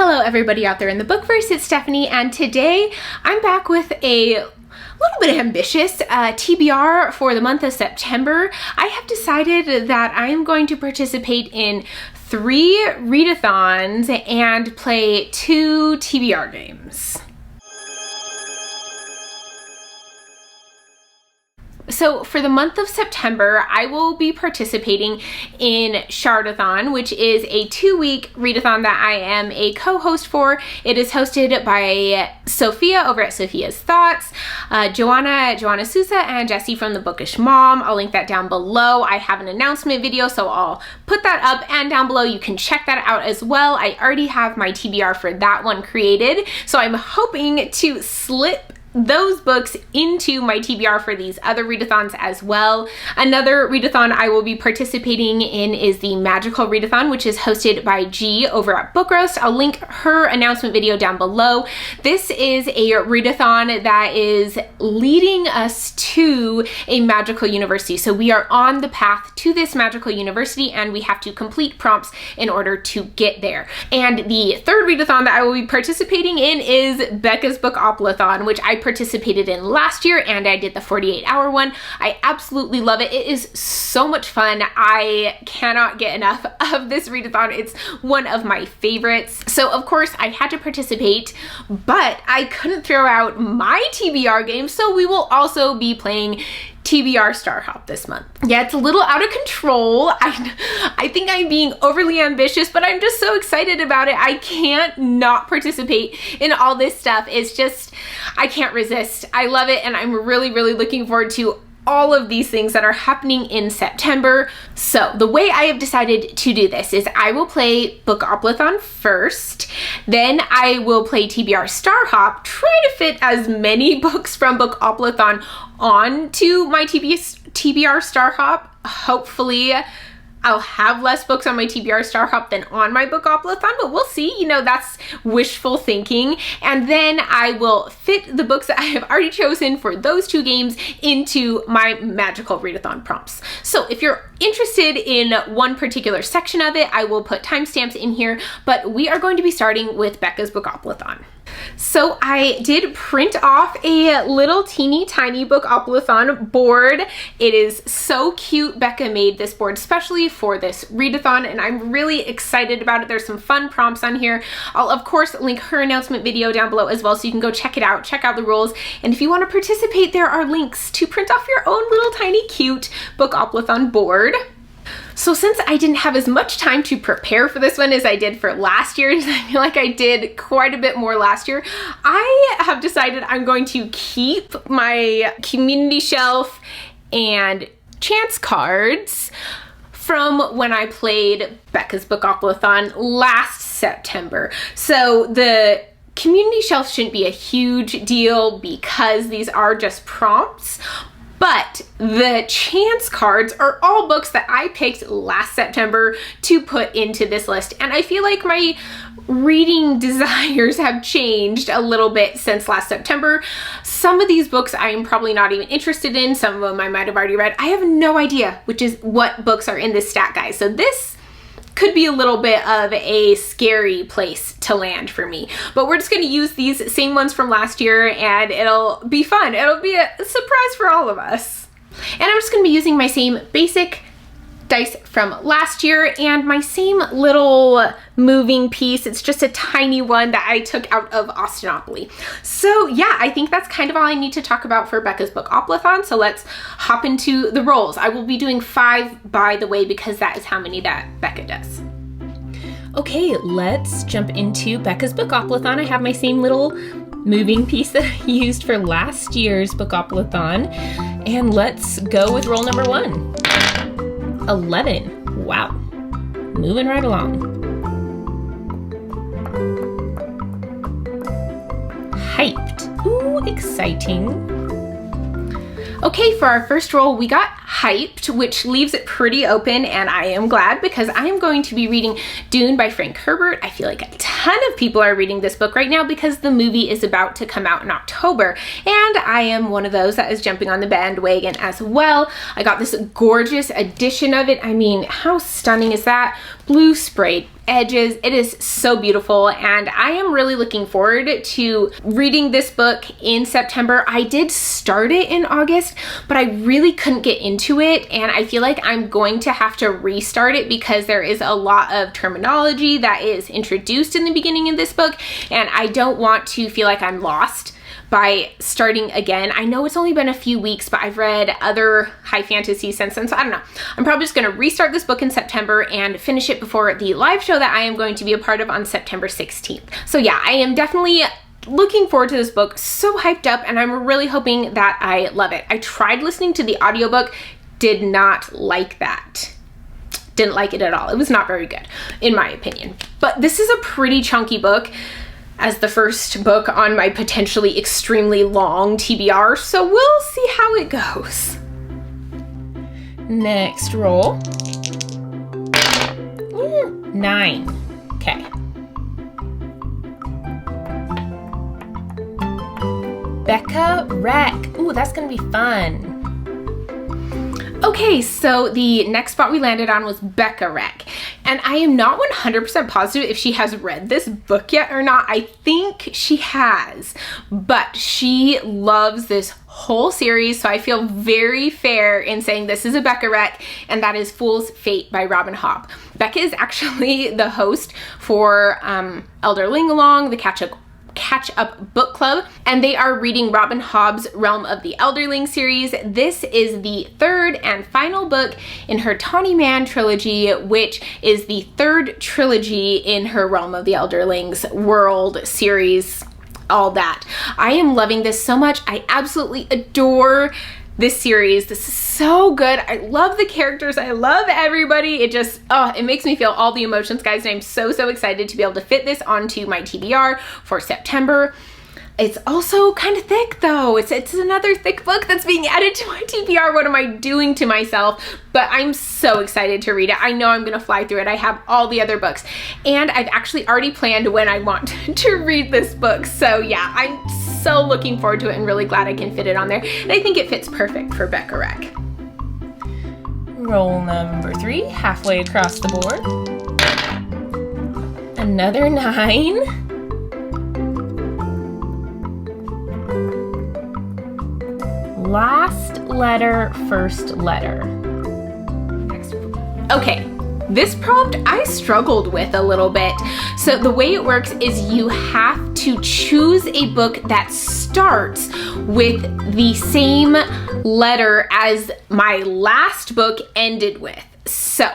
Hello everybody out there in the bookverse, it's Stephanie, and today I'm back with a little bit ambitious TBR for the month of September. I have decided that I am going to participate in 3 readathons and play 2 TBR games. So for the month of September, I will be participating in Shardathon, which is a 2-week readathon that I am a co-host for. It is hosted by Sophia over at Sophia's Thoughts, Joanna Sousa, and Jessie from the Bookish Mom. I'll link that down below. I have an announcement video, so I'll put that up, and down below you can check that out as well. I already have my TBR for that one created, so I'm hoping to slip those books into my TBR for these other readathons as well. Another readathon I will be participating in is the Magical Readathon, which is hosted by G over at Book Roast. I'll link her announcement video down below. This is a readathon that is leading us to a magical university. So we are on the path to this magical university and we have to complete prompts in order to get there. And the third readathon that I will be participating in is Becca's Bookoplathon, which I participated in last year, and I did the 48-hour one. I absolutely love it. It is so much fun. I cannot get enough of this readathon. It's one of my favorites. So of course I had to participate, but I couldn't throw out my TBR game, so we will also be playing TBR Star Hop this month. Yeah, it's a little out of control. I think I'm being overly ambitious, but I'm just so excited about it. I can't not participate in all this stuff. It's just, I can't resist. I love it, and I'm really looking forward to all of these things that are happening in September. So the way I have decided to do this is I will play Bookoplathon first, then I will play TBR Star Hop, try to fit as many books from Bookoplathon onto my TBR Star Hop. Hopefully I'll have less books on my TBR Star Hop than on my Bookoplathon, but we'll see. You know, that's wishful thinking. And then I will fit the books that I have already chosen for those 2 games into my magical readathon prompts. So if you're interested in one particular section of it, I will put timestamps in here, but we are going to be starting with Becca's Bookoplathon. So I did print off a little teeny tiny Bookoplathon board. It is so cute. Becca made this board especially for this readathon, and I'm really excited about it. There's some fun prompts on here. I'll of course link her announcement video down below as well, so you can go check it out, check out the rules, and if you want to participate, there are links to print off your own little tiny cute Bookoplathon board. So since I didn't have as much time to prepare for this one as I did for last year's, I feel like I did quite a bit more last year, I have decided I'm going to keep my community shelf and chance cards from when I played Becca's Bookoplathon last September. So the community shelf shouldn't be a huge deal because these are just prompts, but the chance cards are all books that I picked last September to put into this list. And I feel like my reading desires have changed a little bit since last September. Some of these books I am probably not even interested in. Some of them I might have already read. I have no idea what books are in this stack, guys. So this could be a little bit of a scary place to land for me, but we're just going to use these same ones from last year and it'll be fun. It'll be a surprise for all of us. And I'm just going to be using my same basic dice from last year and my same little moving piece. It's just a tiny one that I took out of Austinopoly. So yeah, I think that's kind of all I need to talk about for Becca's Bookoplathon. So let's hop into the rolls. I will be doing 5, by the way, because that is how many that Becca does. Okay, let's jump into Becca's Bookoplathon. I have my same little moving piece that I used for last year's Bookoplathon. And let's go with roll number 1. 11. Wow. Moving right along. Hyped. Ooh, exciting. Okay, for our first roll, we got Hyped, which leaves it pretty open, and I am glad because I am going to be reading Dune by Frank Herbert. I feel like a ton of people are reading this book right now because the movie is about to come out in October, and I am one of those that is jumping on the bandwagon as well. I got this gorgeous edition of it. I mean, how stunning is that? Blue sprayed edges. It is so beautiful, and I am really looking forward to reading this book in September. I did start it in August, but I really couldn't get into it, and I feel like I'm going to have to restart it because there is a lot of terminology that is introduced in the beginning of this book, and I don't want to feel like I'm lost by starting again. I know it's only been a few weeks, but I've read other high fantasy since then, so I don't know. I'm probably just gonna restart this book in September and finish it before the live show that I am going to be a part of on September 16th. So yeah, I am definitely looking forward to this book, so hyped up, and I'm really hoping that I love it. I tried listening to the audiobook, did not like that. Didn't like it at all. It was not very good, in my opinion. But this is a pretty chunky book, as the first book on my potentially extremely long TBR, so we'll see how it goes. Next roll. 9. Okay. Becca Wreck. Ooh, that's gonna be fun. Okay, so the next spot we landed on was Becca Wreck, and I am not 100% positive if she has read this book yet or not. I think she has, but she loves this whole series, so I feel very fair in saying this is a Becca Wreck, and that is Fool's Fate by Robin Hobb. Becca is actually the host for Elder Ling Along, the Catch Up Book Club, and they are reading Robin Hobb's Realm of the Elderling series. This is the third and final book in her Tawny Man trilogy, which is the third trilogy in her Realm of the Elderlings world series, all that. I am loving this so much. I absolutely adore this series. This is so good. I love the characters. I love everybody. It just, it makes me feel all the emotions, guys, and I'm so excited to be able to fit this onto my TBR for September. It's also kind of thick though. It's another thick book that's being added to my TBR. What am I doing to myself? But I'm so excited to read it. I know I'm gonna fly through it. I have all the other books, and I've actually already planned when I want to read this book. So yeah, I'm so looking forward to it and really glad I can fit it on there. And I think it fits perfect for Becca Wreck. Roll number 3, halfway across the board. Another 9. Last letter, first letter. Okay, this prompt I struggled with a little bit. So the way it works is you have to choose a book that starts with the same letter as my last book ended with. So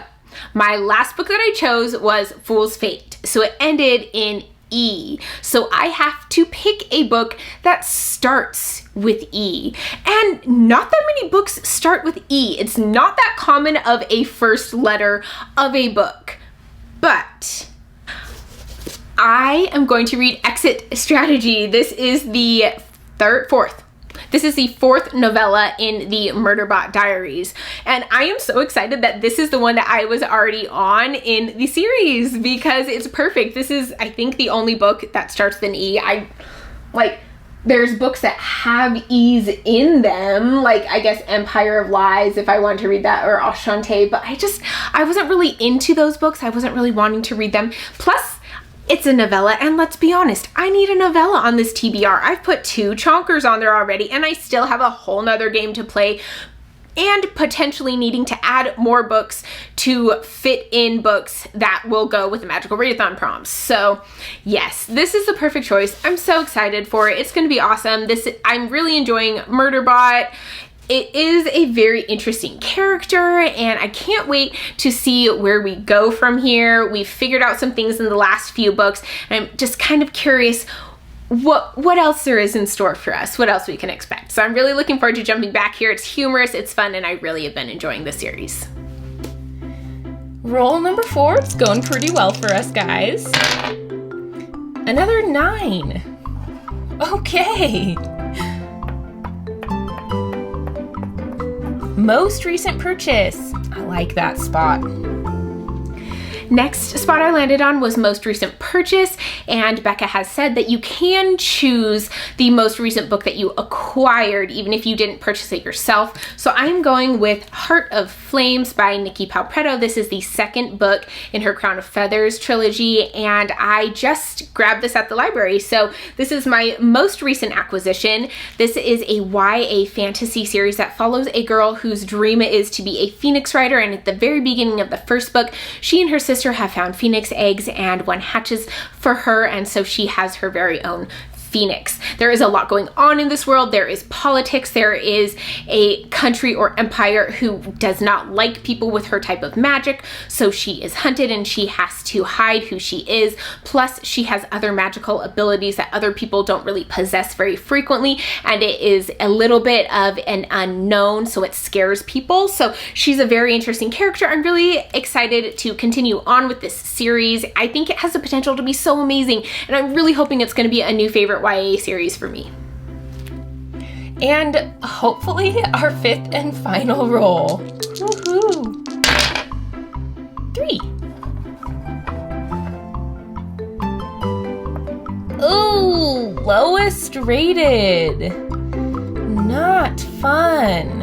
my last book that I chose was Fool's Fate. So it ended in E. So I have to pick a book that starts with E. And not that many books start with E. It's not that common of a first letter of a book. But I am going to read Exit Strategy. This is the fourth. This is the 4th novella in the Murderbot Diaries, and I am so excited that this is the one that I was already on in the series because it's perfect. This is, I think, the only book that starts with an E. There's books that have E's in them, like I guess Empire of Lies, if I want to read that, or Ashante, but I wasn't really into those books. I wasn't really wanting to read them. Plus, it's a novella, and let's be honest, I need a novella on this TBR. I've put 2 chonkers on there already, and I still have a whole nother game to play, and potentially needing to add more books to fit in books that will go with the Magical Readathon prompts. So yes, this is the perfect choice. I'm so excited for it. It's gonna be awesome. I'm really enjoying Murderbot. It is a very interesting character, and I can't wait to see where we go from here. We've figured out some things in the last few books, and I'm just kind of curious what else there is in store for us, what else we can expect. So I'm really looking forward to jumping back here. It's humorous, it's fun, and I really have been enjoying the series. Roll number 4, it's going pretty well for us, guys. Another 9. Okay. Most recent purchase. I like that spot. Next spot I landed on was most recent purchase, and Becca has said that you can choose the most recent book that you acquired even if you didn't purchase it yourself. So I'm going with Heart of Flames by Nikki Palpretto. This is the second book in her Crown of Feathers trilogy, and I just grabbed this at the library. So this is my most recent acquisition. This is a YA fantasy series that follows a girl whose dream is to be a phoenix rider, and at the very beginning of the first book, she and her sister have found phoenix eggs and one hatches for her, and so she has her very own phoenix. There is a lot going on in this world. There is politics. There is a country or empire who does not like people with her type of magic, so she is hunted and she has to hide who she is. Plus, she has other magical abilities that other people don't really possess very frequently, and it is a little bit of an unknown, so it scares people. So she's a very interesting character. I'm really excited to continue on with this series. I think it has the potential to be so amazing, and I'm really hoping it's going to be a new favorite YA series for me. And hopefully our fifth and final roll. Woohoo! 3. Ooh, lowest rated. Not fun.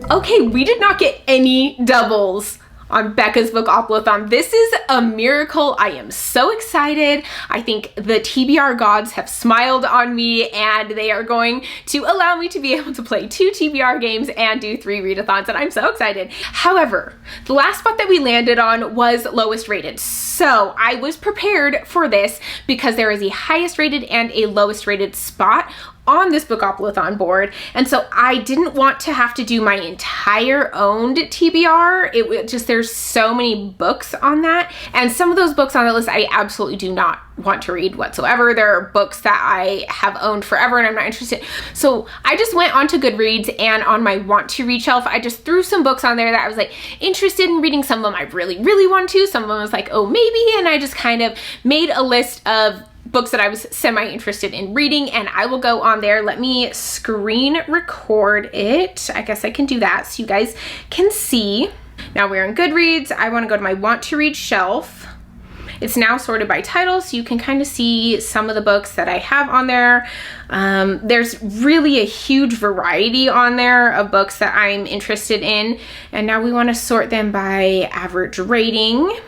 Okay, we did not get any doubles on Becca's Bookoplathon. This is a miracle. I am so excited. I think the TBR gods have smiled on me, and they are going to allow me to be able to play 2 TBR games and do 3 readathons, and I'm so excited. However, the last spot that we landed on was lowest rated. So I was prepared for this because there is a highest rated and a lowest rated spot on this Bookoplathon board, and so I didn't want to have to do my entire owned TBR. It just, there's so many books on that, and some of those books on the list I absolutely do not want to read whatsoever. There are books that I have owned forever and I'm not interested. So I just went onto Goodreads, and on my want to read shelf, I just threw some books on there that I was like interested in reading. Some of them I really want to, some of them was like, oh maybe, and I just kind of made a list of books that I was semi-interested in reading, and I will go on there. Let me screen record it. I guess I can do that so you guys can see. Now we're in Goodreads. I want to go to my want to read shelf. It's now sorted by title, so you can kind of see some of the books that I have on there. There's really a huge variety on there of books that I'm interested in, and now we want to sort them by average rating.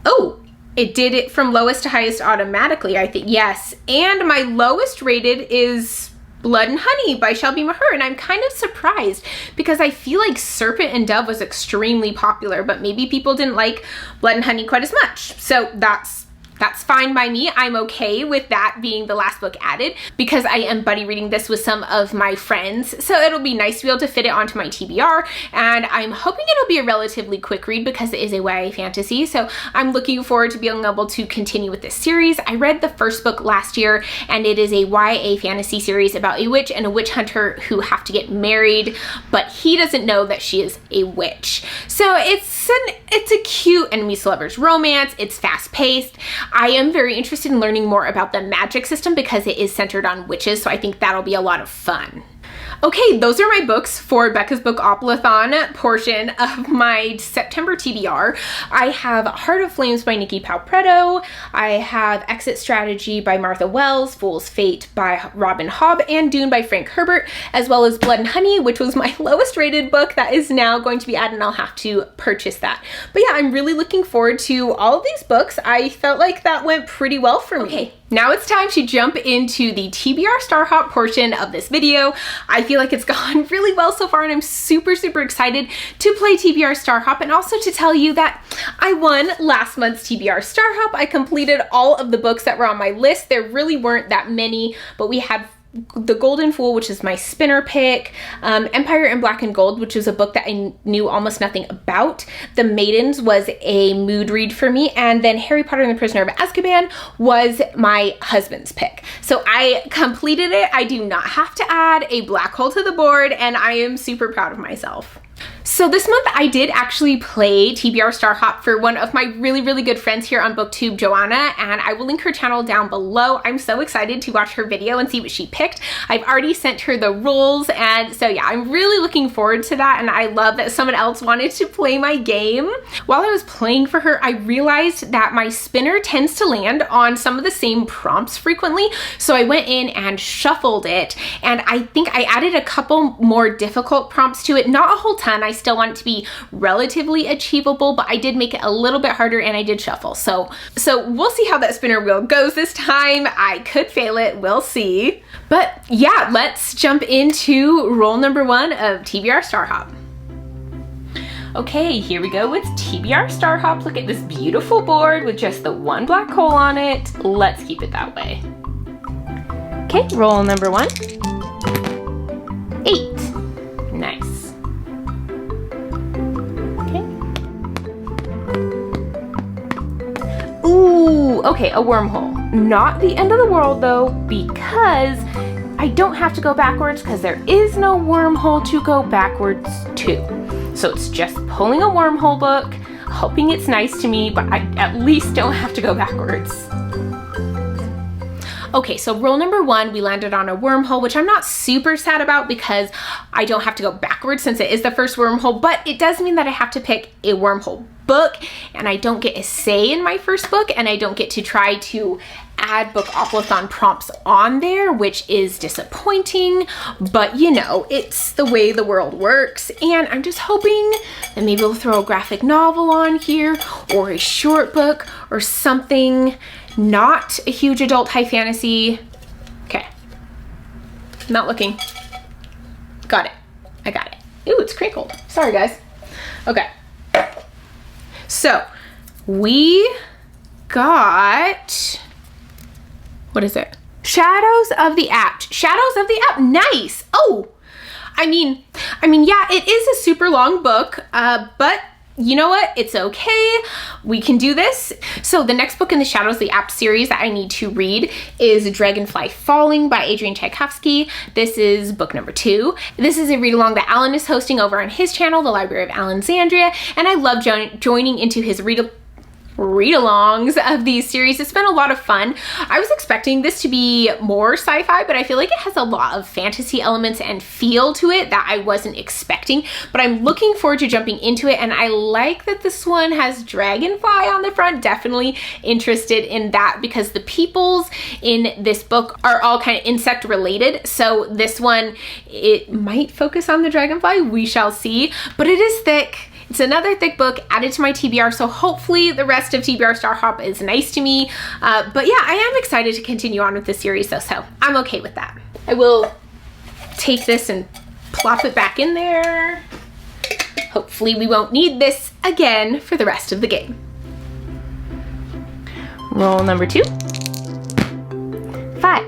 Oh, it did it from lowest to highest automatically, I think. Yes, and my lowest rated is Blood and Honey by Shelby Maher, and I'm kind of surprised because I feel like Serpent and Dove was extremely popular, but maybe people didn't like Blood and Honey quite as much. So that's fine by me. I'm okay with that being the last book added because I am buddy reading this with some of my friends. So it'll be nice to be able to fit it onto my TBR, and I'm hoping it'll be a relatively quick read because it is a YA fantasy. So I'm looking forward to being able to continue with this series. I read the first book last year, and it is a YA fantasy series about a witch and a witch hunter who have to get married, but he doesn't know that she is a witch. So it's a cute enemies to lovers romance. It's fast paced. I am very interested in learning more about the magic system because it is centered on witches, so I think that'll be a lot of fun. Okay, those are my books for Becca's Bookoplathon portion of my September TBR. I have Heart of Flames by Nikki Palpretto. I have Exit Strategy by Martha Wells, Fool's Fate by Robin Hobb, and Dune by Frank Herbert, as well as Blood and Honey, which was my lowest rated book that is now going to be added, and I'll have to purchase that. But yeah, I'm really looking forward to all of these books. I felt like that went pretty well for me. Okay, now it's time to jump into the TBR Star Hop portion of this video. I feel like it's gone really well so far, and I'm super excited to play TBR Star Hop, and also to tell you that I won last month's TBR Star Hop. I completed all of the books that were on my list. There really weren't that many, but we had The Golden Fool, which is my spinner pick, Empire in Black and Gold, which is a book that I knew almost nothing about. The Maidens was a mood read for me, and then Harry Potter and the Prisoner of Azkaban was my husband's pick. So I completed it. I do not have to add a black hole to the board, and I am super proud of myself. So this month I did actually play TBR Star Hop for one of my really good friends here on BookTube, Joanna, and I will link her channel down below. I'm so excited to watch her video and see what she picked. I've already sent her the rules, and so yeah, I'm really looking forward to that, and I love that someone else wanted to play my game. While I was playing for her, I realized that my spinner tends to land on some of the same prompts frequently, so I went in and shuffled it, and I think I added a couple more difficult prompts to it. Not a whole ton. I still want it to be relatively achievable, but I did make it a little bit harder, and I did shuffle. So we'll see how that spinner wheel goes this time. I could fail it, we'll see. But yeah, let's jump into roll number 1 of TBR Star Hop. Okay, here we go with TBR Star Hop. Look at this beautiful board with just the one black hole on it. Let's keep it that way. Okay, roll number 1. 8. Nice. Ooh, okay, a wormhole. Not the end of the world though, because I don't have to go backwards because there is no wormhole to go backwards to. So it's just pulling a wormhole book, hoping it's nice to me, but I at least don't have to go backwards. Okay, so roll number 1, we landed on a wormhole, which I'm not super sad about because I don't have to go backwards since it is the first wormhole, but it does mean that I have to pick a wormhole book, and I don't get a say in my first book, and I don't get to try to add Bookoplathon prompts on there, which is disappointing, but you know, it's the way the world works, and I'm just hoping that maybe we'll throw a graphic novel on here, or a short book, or something. Not a huge adult high fantasy. Okay. Not looking. Got it. I got it. Ooh, it's crinkled. Sorry, guys. Okay. So, we got... What is it? Shadows of the Apt. Shadows of the Apt. Nice. Oh! I mean, yeah, it is a super long book, but... You know what? It's okay. We can do this. So the next book in the Shadows of the Apt series that I need to read is Dragonfly Falling by Adrian Tchaikovsky. This is book number 2. This is a read-along that Alan is hosting over on his channel, The Library of Alexandria, and I love joining into his read-alongs of these series. It's been a lot of fun. I was expecting this to be more sci-fi, but I feel like it has a lot of fantasy elements and feel to it that I wasn't expecting, but I'm looking forward to jumping into it, and I like that this one has dragonfly on the front. Definitely interested in that because the peoples in this book are all kind of insect related, so this one, it might focus on the dragonfly. We shall see, but it is thick. It's another thick book added to my TBR, so hopefully the rest of TBR Star Hop is nice to me. But yeah, I am excited to continue on with this series though, so I'm okay with that. I will take this and plop it back in there. Hopefully we won't need this again for the rest of the game. Roll number 2. 5.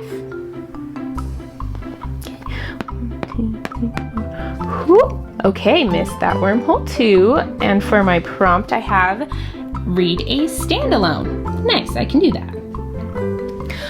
Whew. Okay, missed that wormhole too. And for my prompt, I have read a standalone. Nice, I can do that.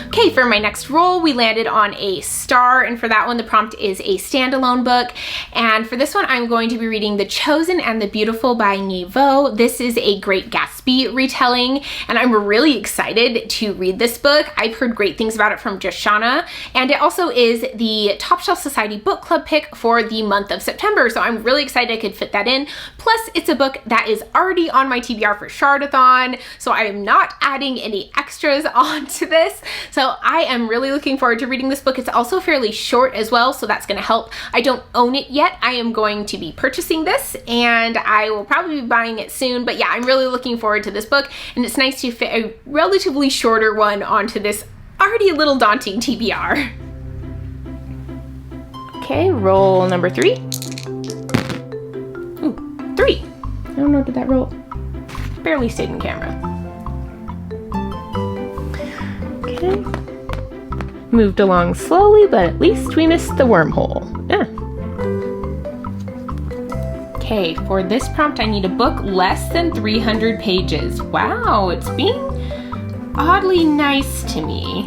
Okay, for my next roll, we landed on a star, and for that one, the prompt is a standalone book. And for this one, I'm going to be reading The Chosen and the Beautiful by Niveau. This is a Great Gatsby retelling, and I'm really excited to read this book. I've heard great things about it from Joshana, and it also is the Top Shelf Society book club pick for the month of September, so I'm really excited I could fit that in. Plus, it's a book that is already on my TBR for Shardathon, so I am not adding any extras onto this. So I am really looking forward to reading this book. It's also fairly short as well, so that's going to help. I don't own it yet. I am going to be purchasing this, and I will probably be buying it soon. But yeah, I'm really looking forward to this book, and it's nice to fit a relatively shorter one onto this already a little daunting TBR. Okay, roll number 3. Ooh, 3. I don't know, did that roll? Barely stayed in camera. Okay. Moved along slowly, but at least we missed the wormhole. Okay, for this prompt, I need a book less than 300 pages. Wow, it's being oddly nice to me.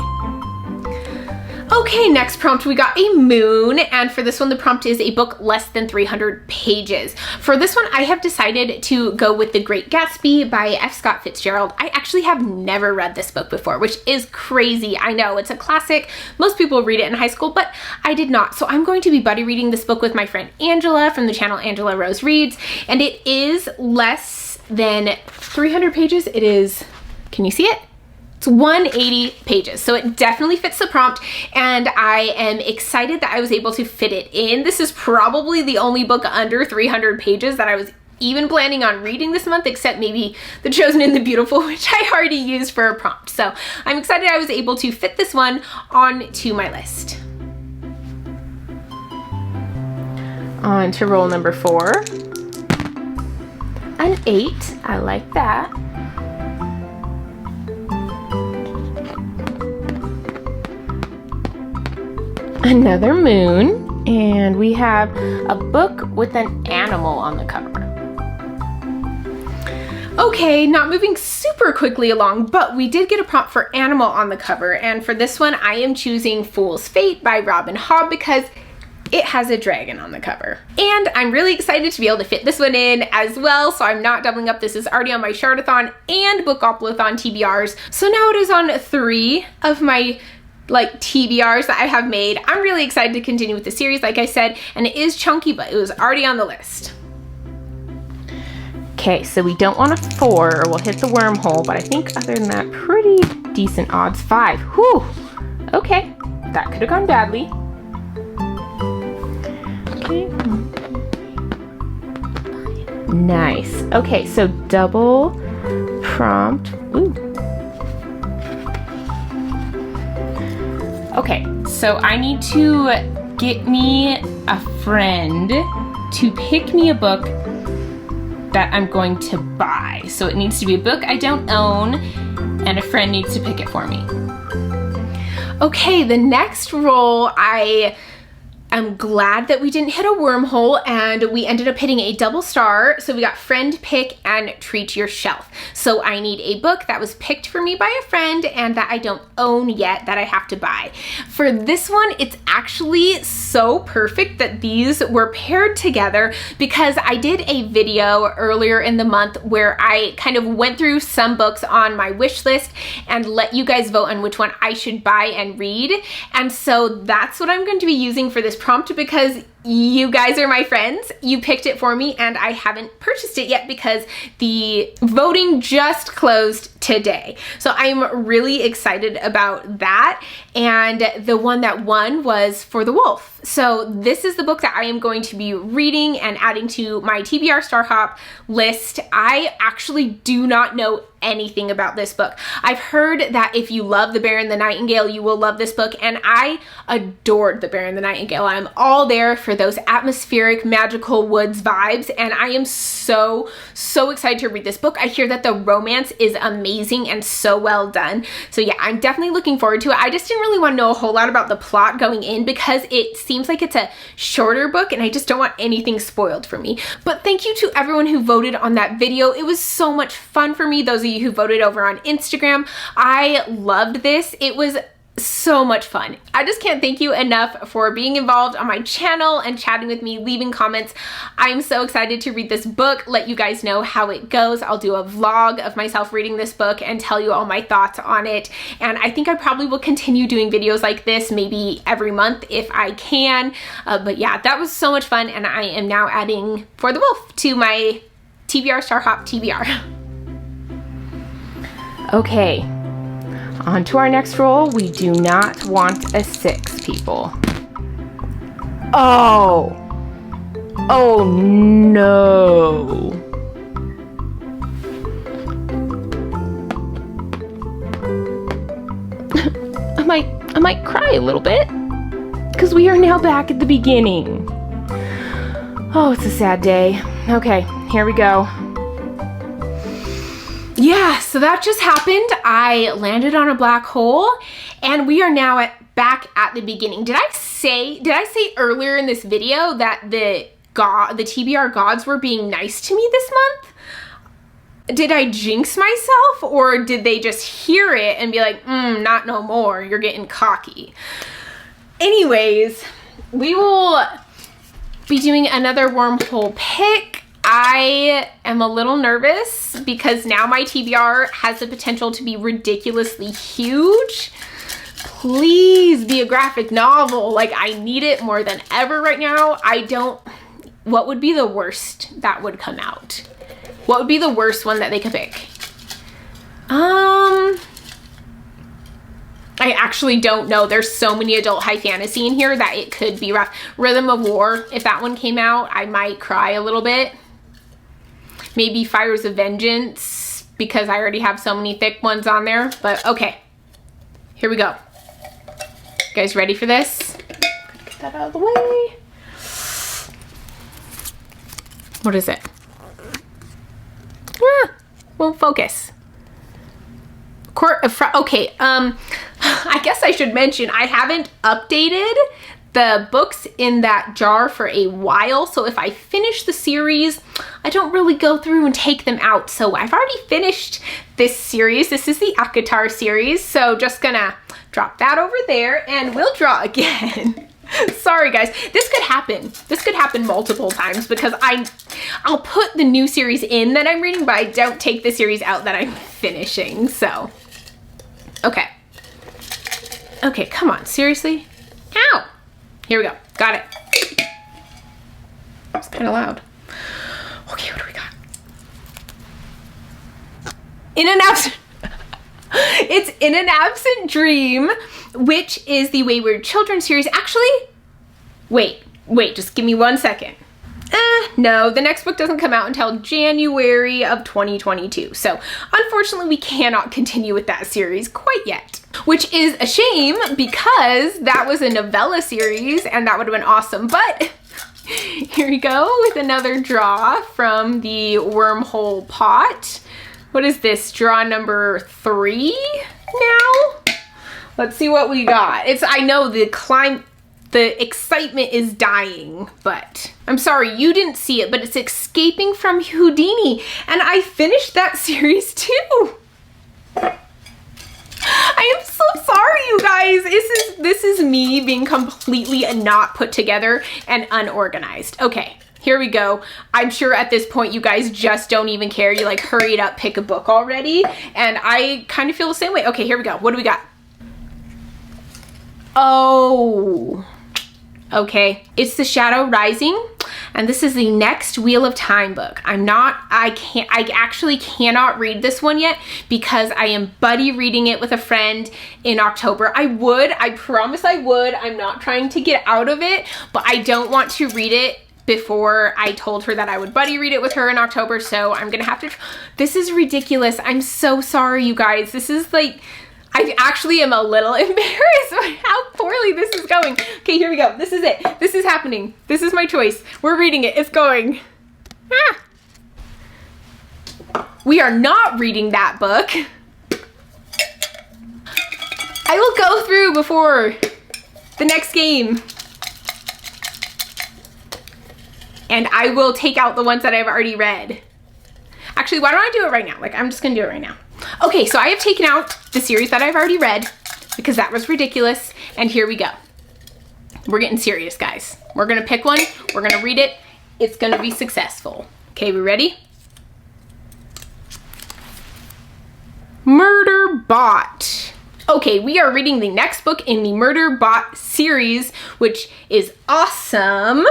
Okay, next prompt, we got a moon, and for this one, the prompt is a book less than 300 pages. For this one, I have decided to go with The Great Gatsby by F. Scott Fitzgerald. I actually have never read this book before, which is crazy. I know, it's a classic. Most people read it in high school, but I did not. So I'm going to be buddy reading this book with my friend Angela from the channel Angela Rose Reads, and it is less than 300 pages. It is, can you see it? It's 180 pages, so it definitely fits the prompt, and I am excited that I was able to fit it in. This is probably the only book under 300 pages that I was even planning on reading this month, except maybe The Chosen and the Beautiful, which I already used for a prompt. So I'm excited I was able to fit this one onto my list. On to roll number 4. An 8, I like that. Another moon, and we have a book with an animal on the cover. Okay, not moving super quickly along, but we did get a prompt for animal on the cover, and for this one I am choosing Fool's Fate by Robin Hobb because it has a dragon on the cover. And I'm really excited to be able to fit this one in as well, so I'm not doubling up. This is already on my Shardathon and Bookoplathon TBRs, so now it is on 3 of my TBRs that I have made. I'm really excited to continue with the series, like I said, and it is chunky, but it was already on the list. Okay, so we don't want a 4 or we'll hit the wormhole, but I think other than that, pretty decent odds. 5, whew, okay, that could have gone badly. Okay. Nice, okay, so double prompt, ooh. Okay, so I need to get me a friend to pick me a book that I'm going to buy. So it needs to be a book I don't own, and a friend needs to pick it for me. Okay, the next roll, I'm glad that we didn't hit a wormhole and we ended up hitting a double star. So we got friend, pick, and treat your shelf. So I need a book that was picked for me by a friend and that I don't own yet that I have to buy. For this one, it's actually so perfect that these were paired together because I did a video earlier in the month where I kind of went through some books on my wish list and let you guys vote on which one I should buy and read. And so that's what I'm going to be using for this prompt because you guys are my friends. You picked it for me and I haven't purchased it yet because the voting just closed today. So I'm really excited about that. And the one that won was For the Wolf. So this is the book that I am going to be reading and adding to my TBR Star Hop list. I actually do not know anything about this book. I've heard that if you love The Bear and the Nightingale, you will love this book, and I adored The Bear and the Nightingale. I'm all there for those atmospheric, magical woods vibes, and I am so excited to read this book. I hear that the romance is amazing and so well done. So yeah, I'm definitely looking forward to it. I just didn't really want to know a whole lot about the plot going in because it seems like it's a shorter book and I just don't want anything spoiled for me. But thank you to everyone who voted on that video. It was so much fun for me. Those of you who voted over on Instagram, I loved this. It was so much fun. I just can't thank you enough for being involved on my channel and chatting with me, leaving comments. I'm so excited to read this book, let you guys know how it goes. I'll do a vlog of myself reading this book and tell you all my thoughts on it. And I think I probably will continue doing videos like this, maybe every month if I can. But yeah, that was so much fun, and I am now adding For the Wolf to my TBR Star Hop TBR. Okay, on to our next roll. We do not want a 6, people. Oh no. I might cry a little bit because we are now back at the beginning. Oh, it's a sad day. Okay, here we go. Yeah, so that just happened. I landed on a black hole and we are now back at the beginning. Did I say earlier in this video that the TBR gods were being nice to me this month? Did I jinx myself, or did they just hear it and be like, not no more, you're getting cocky? Anyways, we will be doing another wormhole pick. I am a little nervous because now my TBR has the potential to be ridiculously huge. Please be a graphic novel. Like, I need it more than ever right now. What would be the worst that would come out? What would be the worst one that they could pick? I actually don't know. There's so many adult high fantasy in here that it could be rough. Rhythm of War, if that one came out, I might cry a little bit. Maybe Fires of Vengeance, because I already have so many thick ones on there. But okay, here we go. You guys ready for this? Get that out of the way. What is it? Won't focus. Okay, I guess I should mention I haven't updated the books in that jar for a while, so if I finish the series, I don't really go through and take them out. So I've already finished this series. This is the Akatar series, so just gonna drop that over there and we'll draw again. Sorry guys, this could happen. This could happen multiple times because I'll put the new series in that I'm reading, but I don't take the series out that I'm finishing, so. Okay. Okay, come on, seriously? Ow! Here we go, got it. That's kind of loud. Okay, what do we got? It's In an Absent Dream, which is the Wayward Children series. Actually, wait, just give me 1 second. No, the next book doesn't come out until January of 2022. So unfortunately, we cannot continue with that series quite yet, which is a shame because that was a novella series and that would have been awesome. But here we go with another draw from the Wormhole Pot. What is this? Draw number 3 now? Let's see what we got. I know the excitement is dying, but I'm sorry you didn't see it, but it's Escaping from Houdini, and I finished that series too. I am so sorry, you guys. This is me being completely not put together and unorganized. Okay, here we go. I'm sure at this point you guys just don't even care. You like, hurry it up, pick a book already, and I kind of feel the same way. Okay, here we go. What do we got? Oh, okay. It's The Shadow Rising, and this is the next Wheel of Time book. I actually cannot read this one yet because I am buddy reading it with a friend in October. I promise I would. I'm not trying to get out of it, but I don't want to read it before I told her that I would buddy read it with her in October, so I'm gonna have to. This is ridiculous. I'm so sorry, you guys. This is like, I actually am a little embarrassed by how poorly this is going. Okay, here we go. This is it. This is happening. This is my choice. We're reading it. It's going. We are not reading that book. I will go through before the next game. And I will take out the ones that I've already read. Actually, why don't I do it right now? Like, I'm just gonna do it right now. Okay, so I have taken out the series that I've already read because that was ridiculous. And here we go. We're getting serious, guys. We're gonna pick one, we're gonna read it, it's gonna be successful. Okay, we ready? Murderbot. Okay, we are reading the next book in the Murderbot series, which is awesome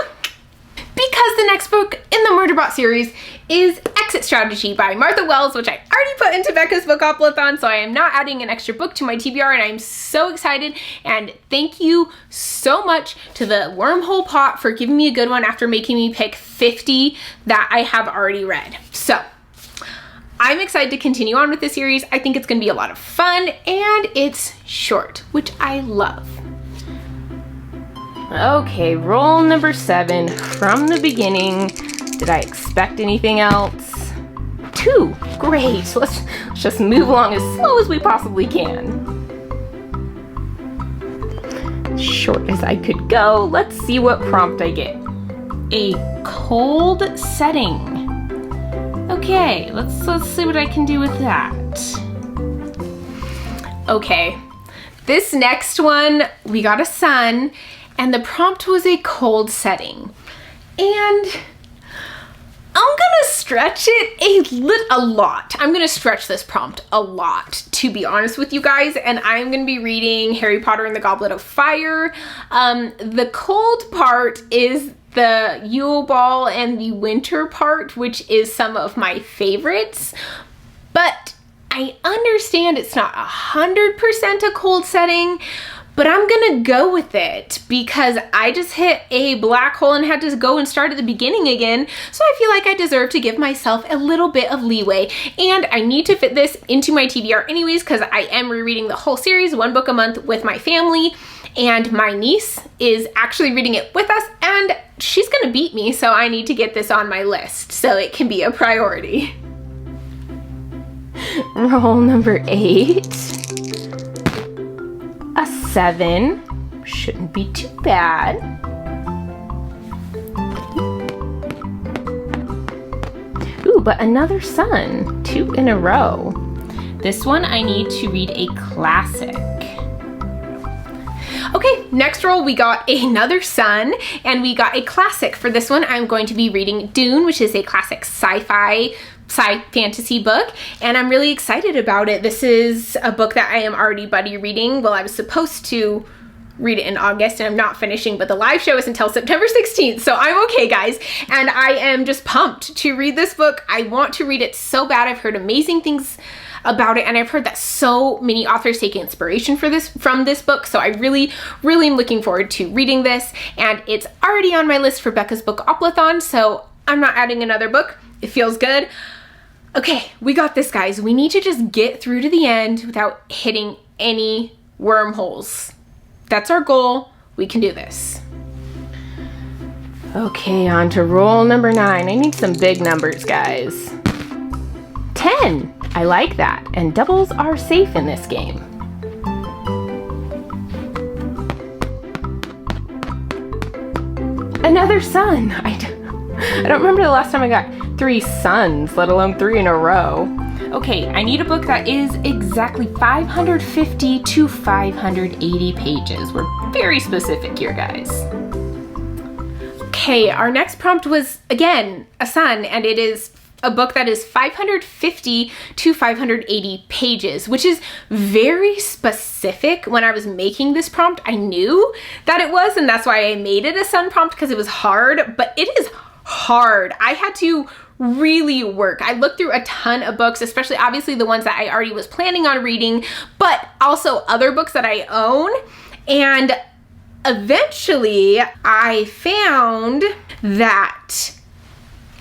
because the next book in the Murderbot series is Exit Strategy by Martha Wells, which I already put into Becca's Bookoplathon, so I am not adding an extra book to my TBR, and I'm so excited. And thank you so much to the Wormhole Pot for giving me a good one after making me pick 50 that I have already read. So I'm excited to continue on with this series. I think it's gonna be a lot of fun, and it's short, which I love. Okay, roll number 7 from the beginning. Did I expect anything else? 2, great. Let's just move along as slow as we possibly can. Short as I could go. Let's see what prompt I get. A cold setting. Okay, let's see what I can do with that. Okay, This next one, we got a sun, and the prompt was a cold setting. And I'm gonna stretch it a lot. I'm gonna stretch this prompt a lot, to be honest with you guys, and I'm gonna be reading Harry Potter and the Goblet of Fire. The cold part is the Yule Ball and the winter part, which is some of my favorites, but I understand it's not 100% a cold setting, but I'm gonna go with it because I just hit a black hole and had to go and start at the beginning again. So I feel like I deserve to give myself a little bit of leeway, and I need to fit this into my TBR anyways because I am rereading the whole series, one book a month with my family, and my niece is actually reading it with us, and she's gonna beat me, so I need to get this on my list so it can be a priority. Roll number 8. A 7. Shouldn't be too bad. Ooh, but another sun. 2 in a row. This one I need to read a classic. Okay, next roll we got another sun, and we got a classic. For this one, I'm going to be reading Dune, which is a classic sci-fantasy book, and I'm really excited about it. This is a book that I am already buddy reading. Well, I was supposed to read it in August, and I'm not finishing, but the live show is until September 16th, so I'm okay, guys, and I am just pumped to read this book. I want to read it so bad. I've heard amazing things about it, and I've heard that so many authors take inspiration from this book, so I really am looking forward to reading this, and it's already on my list for Becca's Bookoplathon, so I'm not adding another book. It feels good. Okay, we got this, guys. We need to just get through to the end without hitting any wormholes. That's our goal. We can do this. Okay, on to roll number 9. I need some big numbers, guys. 10. I like that, and doubles are safe in this game. Another sun. I don't remember the last time I got 3 suns, let alone 3 in a row. Okay, I need a book that is exactly 550 to 580 pages. We're very specific here, guys. Okay, our next prompt was, again, a sun, and it is a book that is 550 to 580 pages, which is very specific. When I was making this prompt, I knew that it was, and that's why I made it a sun prompt, because it was hard, but it is hard. I had to really work. I looked through a ton of books, especially obviously the ones that I already was planning on reading, but also other books that I own, and eventually I found that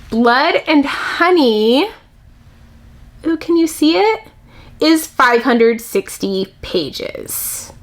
Blood and Honey, ooh, can you see it? Is 560 pages.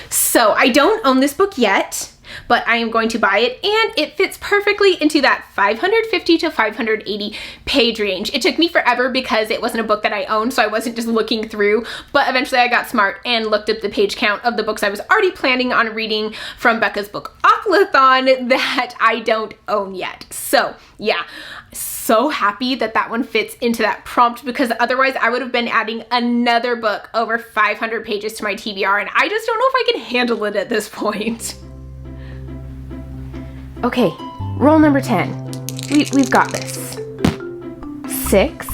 So I don't own this book yet, but I am going to buy it, and it fits perfectly into that 550 to 580 page range. It took me forever because it wasn't a book that I owned, so I wasn't just looking through, but eventually I got smart and looked up the page count of the books I was already planning on reading from Becca's Bookoplathon that I don't own yet. So yeah, so happy that that one fits into that prompt, because otherwise I would have been adding another book over 500 pages to my TBR, and I just don't know if I can handle it at this point. Okay, roll number 10. We've got this. 6.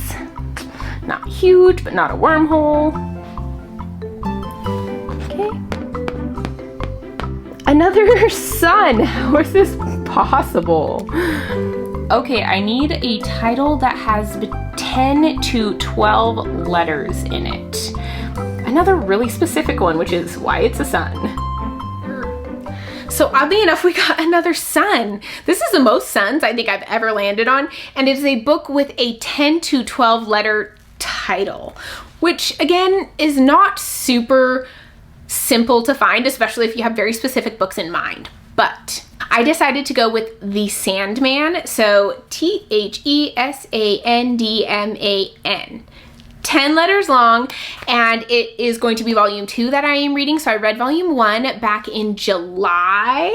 Not huge, but not a wormhole. Okay. Another sun. How is this possible? Okay, I need a title that has 10 to 12 letters in it. Another really specific one, which is why it's a sun. So oddly enough, we got another sun. This is the most suns I think I've ever landed on, and it is a book with a 10 to 12 letter title, which again is not super simple to find, especially if you have very specific books in mind. But I decided to go with The Sandman, so Thesandman. 10 letters long, and it is going to be volume 2 that I am reading. So I read volume 1 back in July.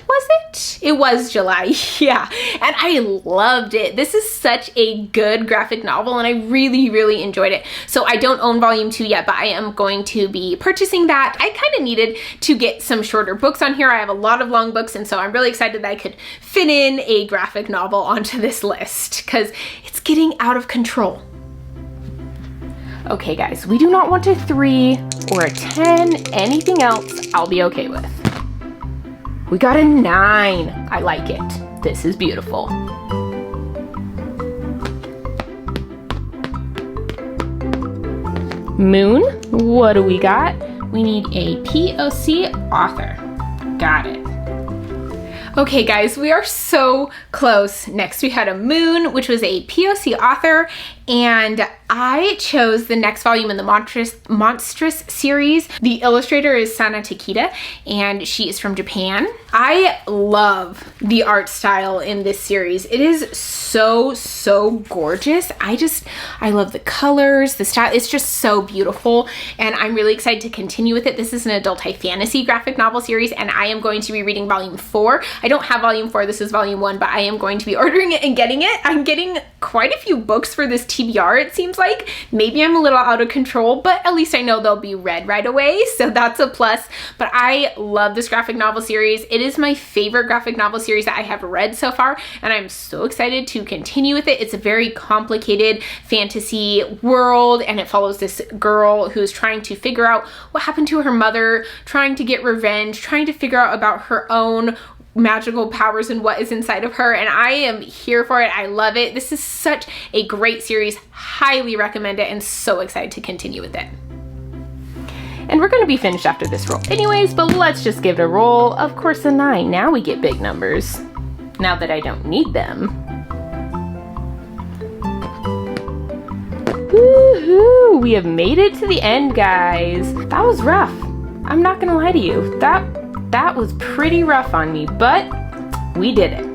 Was it? It was July, yeah. And I loved it. This is such a good graphic novel and I really, really enjoyed it. So I don't own volume 2 yet, but I am going to be purchasing that. I kind of needed to get some shorter books on here. I have a lot of long books and so I'm really excited that I could fit in a graphic novel onto this list because it's getting out of control. Okay guys, we do not want a 3 or a 10. Anything else I'll be okay with. We got a 9. I like it. This is beautiful. Moon, what do we got? We need a POC author. Got it. Okay guys, we are so close. Next we had a Moon, which was a POC author, and I chose the next volume in the Monstrous series. The illustrator is Sana Takeda, and she is from Japan. I love the art style in this series. It is so gorgeous. I love the colors, the style. It's just so beautiful, and I'm really excited to continue with it. This is an adult high fantasy graphic novel series, and I am going to be reading volume 4. I don't have volume 4, this is volume 1, but I am going to be ordering it and getting it. I'm getting quite a few books for this TBR, it seems like. Maybe I'm a little out of control, but at least I know they'll be read right away, so that's a plus. But I love this graphic novel series. It is my favorite graphic novel series that I have read so far, and I'm so excited to continue with it. It's a very complicated fantasy world, and it follows this girl who's trying to figure out what happened to her mother, trying to get revenge, trying to figure out about her own magical powers and what is inside of her, and I am here for it. I love it. This is such a great series. Highly recommend it, and so excited to continue with it. And we're going to be finished after this roll anyways, but let's just give it a roll. Of course, a 9. Now we get big numbers. Now that I don't need them. Woohoo! We have made it to the end, guys. That was rough. I'm not gonna lie to you. That was pretty rough on me, but we did it.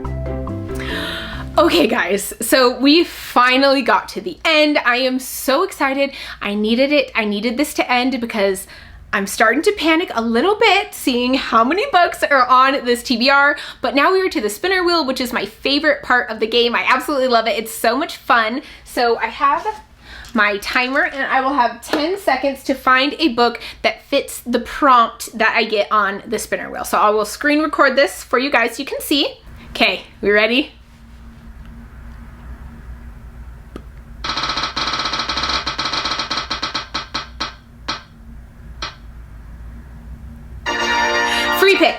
Okay guys, so we finally got to the end. I am so excited. I needed it. I needed this to end because I'm starting to panic a little bit seeing how many books are on this TBR, but now we are to the spinner wheel, which is my favorite part of the game. I absolutely love it. It's so much fun. So I have my timer and I will have 10 seconds to find a book that fits the prompt that I get on the spinner wheel. So I will screen record this for you guys so you can see. Okay, we ready? Free pick.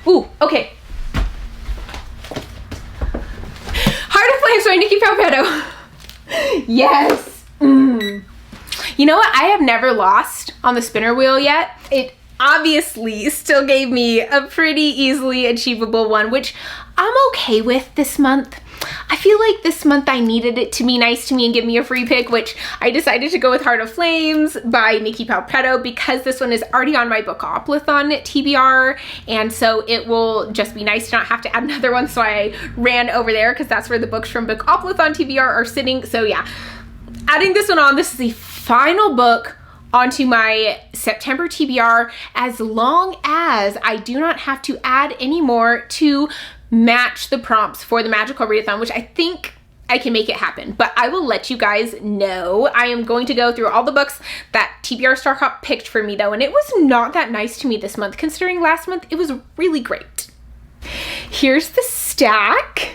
Ooh, okay. Heart of Flames by Nikki Palmetto. Yes. You know what? I have never lost on the spinner wheel yet. It obviously still gave me a pretty easily achievable one, which I'm okay with this month. I feel like this month I needed it to be nice to me and give me a free pick, which I decided to go with Heart of Flames by Nikki Palmetto because this one is already on my Bookoplathon TBR, and so it will just be nice to not have to add another one, so I ran over there because that's where the books from Bookoplathon TBR are sitting. So yeah, adding this one on, this is the final book onto my September TBR, as long as I do not have to add any more to match the prompts for the magical readathon, which I think I can make it happen, but I will let you guys know. I am going to go through all the books that TBR Star Hop picked for me though, and it was not that nice to me this month, considering last month it was really great. Here's the stack.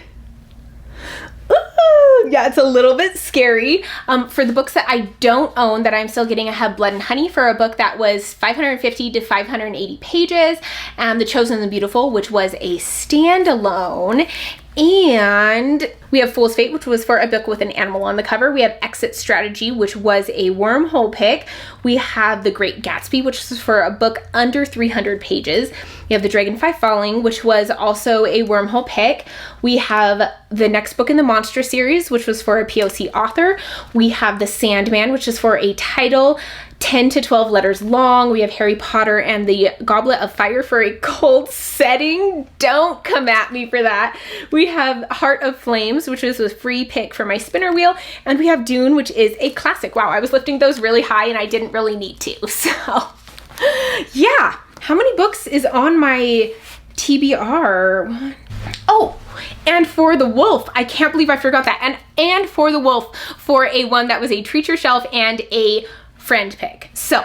Ooh, yeah, it's a little bit scary. For the books that I don't own that I'm still getting, I have Blood and Honey for a book that was 550 to 580 pages, and The Chosen and the Beautiful, which was a standalone. And we have Fool's Fate, which was for a book with an animal on the cover. We have Exit Strategy, which was a wormhole pick. We have The Great Gatsby, which was for a book under 300 pages. We have The Dragonfly Falling, which was also a wormhole pick. We have the next book in the Monster series, which was for a POC author. We have The Sandman, which is for a title 10 to 12 letters long. We have Harry Potter and the Goblet of Fire for a cold setting. Don't come at me for that. We have Heart of Flames, which is a free pick for my spinner wheel. And we have Dune, which is a classic. Wow, I was lifting those really high and I didn't really need to. So yeah, how many books is on my TBR. Oh, and for the wolf, I can't believe I forgot that. And for the wolf, for a one that was a treat your shelf and a friend pick. So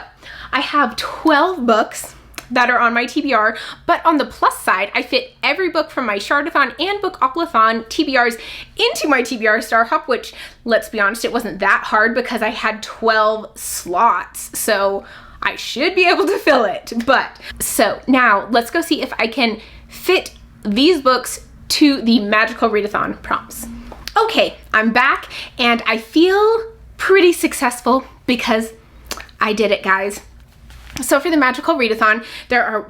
I have 12 books that are on my TBR, but on the plus side, I fit every book from my Shardathon and Bookoplathon TBRs into my TBR Star Hop, which, let's be honest, it wasn't that hard because I had 12 slots. So I should be able to fill it. But so now let's go see if I can fit these books to the magical readathon prompts. Okay, I'm back and I feel pretty successful because I did it, guys. So for the magical readathon, there are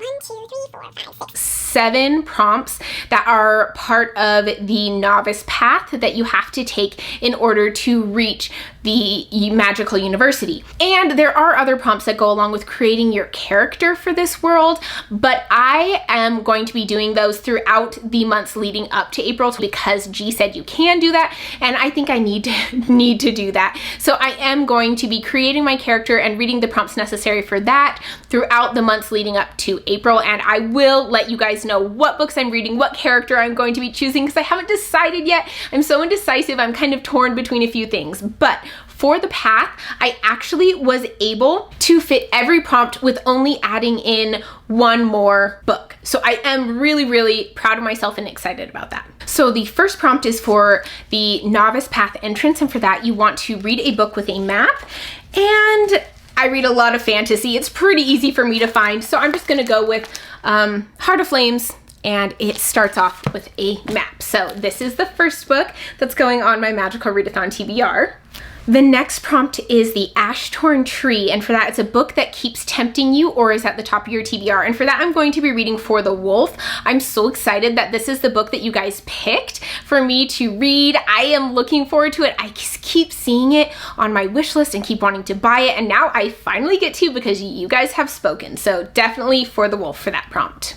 7 prompts that are part of the novice path that you have to take in order to reach the magical university. And there are other prompts that go along with creating your character for this world, but I am going to be doing those throughout the months leading up to April because G said you can do that, and I think I need to do that. So I am going to be creating my character and reading the prompts necessary for that throughout the months leading up to April, and I will let you guys know what books I'm reading, what character I'm going to be choosing, because I haven't decided yet. I'm so indecisive, I'm kind of torn between a few things. But for the path, I actually was able to fit every prompt with only adding in one more book. So I am really, really proud of myself and excited about that. So the first prompt is for the novice path entrance, and for that you want to read a book with a map. And I read a lot of fantasy. It's pretty easy for me to find, so I'm just gonna go with Heart of Flames, and it starts off with a map. So this is the first book that's going on my magical readathon TBR. The next prompt is the Ash-Torn Tree, and for that it's a book that keeps tempting you or is at the top of your TBR, and for that I'm going to be reading For the Wolf. I'm so excited that this is the book that you guys picked for me to read. I am looking forward to it. I just keep seeing it on my wish list and keep wanting to buy it, and now I finally get to because you guys have spoken. So definitely For the Wolf for that prompt.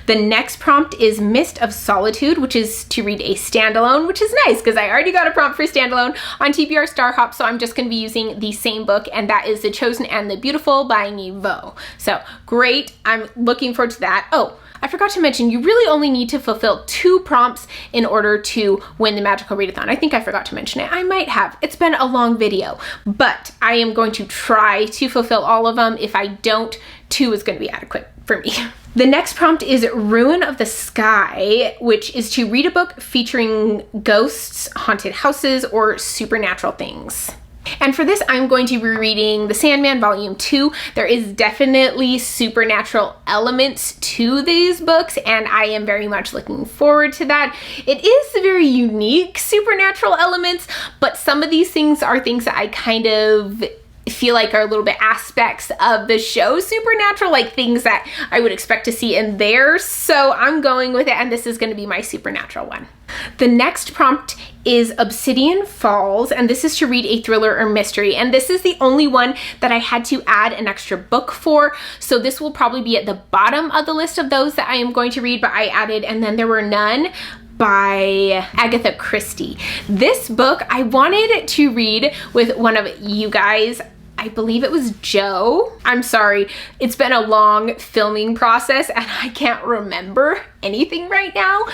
The next prompt is Mist of Solitude, which is to read a standalone, which is nice because I already got a prompt for standalone on TBR Star Hop, so I'm just going to be using the same book, and that is The Chosen and the Beautiful by Niveau. So great, I'm looking forward to that. Oh, I forgot to mention, you really only need to fulfill 2 prompts in order to win the magical readathon. I think I forgot to mention it. I might have. It's been a long video, but I am going to try to fulfill all of them. If I don't, 2 is going to be adequate for me. The next prompt is Ruin of the Sky, which is to read a book featuring ghosts, haunted houses, or supernatural things. And for this, I'm going to be reading The Sandman Volume 2. There is definitely supernatural elements to these books, and I am very much looking forward to that. It is very unique supernatural elements, but some of these things are things that I kind of feel like are a little bit aspects of the show Supernatural, like things that I would expect to see in there. So I'm going with it, and this is going to be my supernatural one. The next prompt is Obsidian Falls, and this is to read a thriller or mystery, and this is the only one that I had to add an extra book for, so this will probably be at the bottom of the list of those that I am going to read, but I added And Then There Were None by Agatha Christie. This book I wanted to read with one of you guys. I believe it was Joe. I'm sorry, it's been a long filming process and I can't remember anything right now.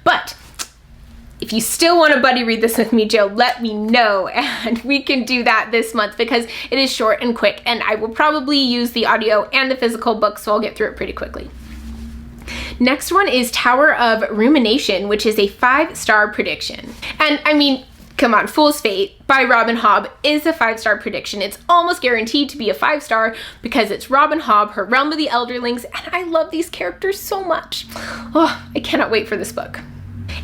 But if you still want to buddy read this with me, Joe, let me know and we can do that this month because it is short and quick, and I will probably use the audio and the physical book, so I'll get through it pretty quickly. Next one is Tower of Rumination, which is a 5-star prediction. And I mean, come on, Fool's Fate by Robin Hobb is a 5-star prediction. It's almost guaranteed to be a 5-star because it's Robin Hobb, her Realm of the Elderlings, and I love these characters so much. Oh, I cannot wait for this book.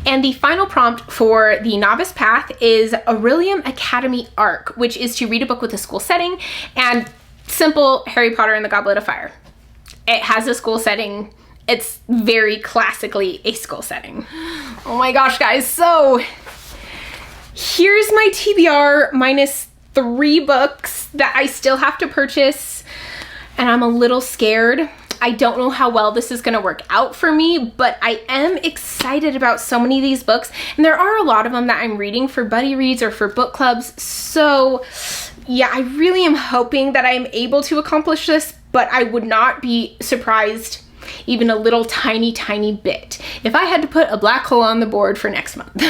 And the final prompt for the novice path is Aurelium Academy Arc, which is to read a book with a school setting and simple Harry Potter and the Goblet of Fire. It has a school setting. It's very classically a school setting. Oh my gosh, guys. So here's my TBR minus 3 books that I still have to purchase, and I'm a little scared. I don't know how well this is going to work out for me, but I am excited about so many of these books, and there are a lot of them that I'm reading for buddy reads or for book clubs. So yeah, I really am hoping that I'm able to accomplish this, but I would not be surprised even a little tiny bit, if I had to put a black hole on the board for next month.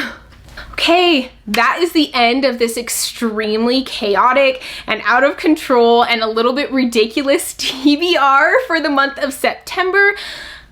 Okay, that is the end of this extremely chaotic and out of control and a little bit ridiculous TBR for the month of September.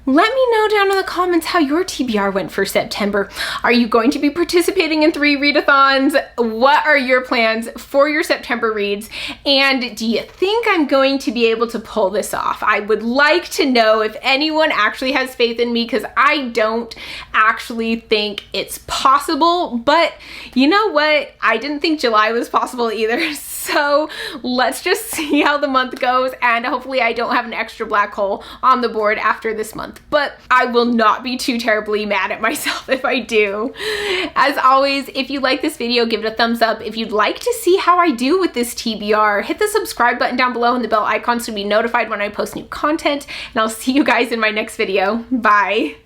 Let me know down in the comments how your TBR went for September. Are you going to be participating in 3 readathons? What are your plans for your September reads? And do you think I'm going to be able to pull this off? I would like to know if anyone actually has faith in me, because I don't actually think it's possible. But you know what? I didn't think July was possible either. So let's just see how the month goes, and hopefully I don't have an extra black hole on the board after this month, but I will not be too terribly mad at myself if I do. As always, if you like this video, give it a thumbs up. If you'd like to see how I do with this TBR, hit the subscribe button down below and the bell icon to be notified when I post new content, and I'll see you guys in my next video. Bye.